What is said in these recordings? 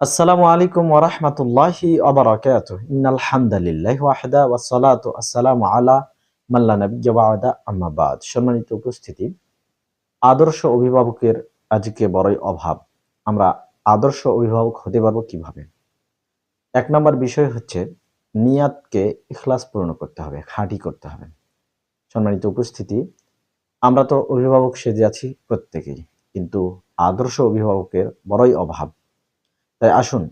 আসসালামু আলাইকুম ওয়া রাহমাতুল্লাহি ওয়া বারাকাতুহু। ইন্নাল হামদালিল্লাহি ওয়াহদা ওয়াস সালাতু আসসালামু আলা মান লা নাবিয়্যা বা'দা আম্মা বা'দ। সম্মানিত উপস্থিতি, আদর্শ অভিভাবকের আজকে বড়ই অভাব। আমরা আদর্শ অভিভাবক হতে পারবো কিভাবে? এক নাম্বার বিষয় হচ্ছে নিয়াতকে ইখলাসপূর্ণ করতে হবে, খাঁটি করতে হবে। সম্মানিত উপস্থিতি, আমরা তো অভিভাবক সেজে আছি প্রত্যেকেই, কিন্তু আদর্শ অভিভাবকের বড়ই অভাব। তাই আসুন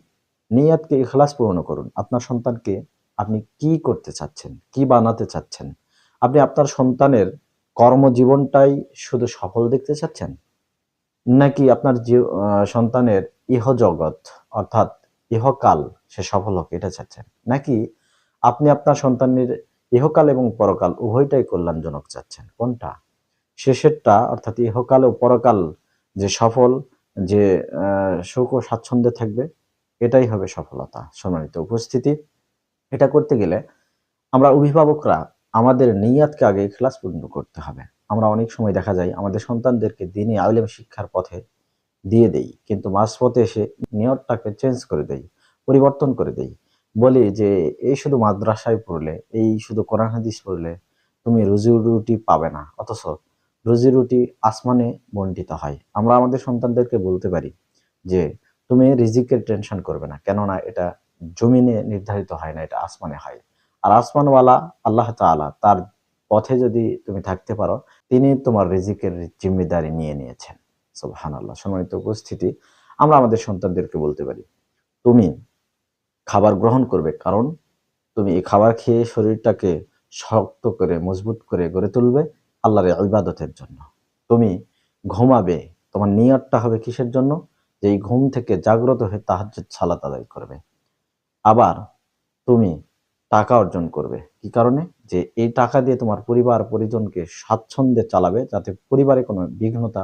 নিয়াতকে ইখলাস পূর্ণ করুন। আপনার সন্তানকে আপনি কি করতে চাচ্ছেন, কি বানাতে চাচ্ছেন? আপনি আপনার সন্তানের কর্মজীবনটাই শুধু সফল দেখতে চাচ্ছেন, নাকি আপনার সন্তানের ইহজগৎ অর্থাৎ ইহকাল সে সফল হোক এটা চাচ্ছেন, নাকি আপনি আপনার সন্তানের ইহকাল এবং পরকাল উভয়টাই কল্যাণজনক চাচ্ছেন? কোনটা? শেষেরটা অর্থাৎ ইহকাল ও পরকাল যে সফল, যে সুখ ও স্বাচ্ছন্দ্যে থাকবে, এটাই হবে সফলতা। সম্মানিত উপস্থিতি, এটা করতে গেলে আমরা অভিভাবকরা আমাদের নিয়াতকে আগে ইখলাসপূর্ণ করতে হবে। আমরা অনেক সময় দেখা যায় আমাদের সন্তানদেরকে দ্বীনি আলেম শিক্ষার পথে দিয়ে দেই, কিন্তু মাঝপথে এসে নিয়তটাকে চেঞ্জ করে দেই, পরিবর্তন করে দেই। বলি যে এই শুধু মাদ্রাসায় পড়লে, এই শুধু কোরআন হাদিস পড়লে তুমি রুজি রুটি পাবে না, অথচ রুজি রুটি আসমানে বণ্টিত হয়। আমরা আমাদের সন্তানদেরকে বলতে পারি যে তুমি রিজিকের টেনশন করবে না, কেননা এটা জমিনে নির্ধারিত হয় না, এটা আসমানে হয়। আর আসমানওয়ালা আল্লাহ তাআলা, তার পথে যদি তুমি থাকতে পারো, তিনি তোমার রিজিকের জিম্মেদারি নিয়ে নিয়েছেন। সুবহানাল্লাহ। সম্মানিত উপস্থিতি, আমরা আমাদের সন্তানদেরকে বলতে পারি, তুমি খাবার গ্রহণ করবে, কারণ তুমি এই খাবার খেয়ে শরীরটাকে শক্ত করে মজবুত করে গড়ে তুলবে আল্লাহর ইবাদতের জন্য। তুমি ঘুমাবে, তোমার নিয়তটা হবে কিসের জন্য? যে এই ঘুম থেকে জাগ্রত হয়ে তাহাজ্জুদ সালাত আদায় করবে। আবার তুমি টাকা অর্জন করবে কি কারণে? যে এই টাকা দিয়ে তোমার পরিবার পরিজনকে স্বাচ্ছন্দ্যে চালাবে, যাতে পরিবারে কোনো বিঘ্নতা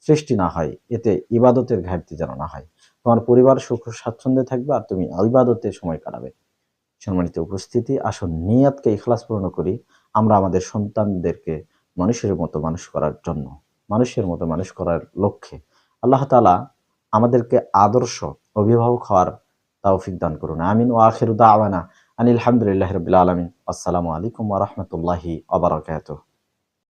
সৃষ্টি না হয়, এতে ইবাদতের ঘাটতি যেন না হয়। তোমার পরিবার সুখ স্বাচ্ছন্দ্যে থাকবে আর তুমি ইবাদতে সময় কাটাবে। সম্মানিত উপস্থিতি, আসুন নিয়াতকে ইখলাসপূর্ণ করি। আমরা আমাদের সন্তানদেরকে মানুষের মতো মানুষ করার জন্য, মানুষের মতো মানুষ করার লক্ষ্যে আল্লাহ তাআলা আমাদেরকে আদর্শ অভিভাবক হওয়ার তৌফিক দান করুন। আমিন। ওয়া আখিরু দাওয়ানা আনিল হামদুলিল্লাহি রাব্বিল আলামিন। আসসালামু আলাইকুম ওয়া রাহমাতুল্লাহি ওয়া বারাকাতুহু।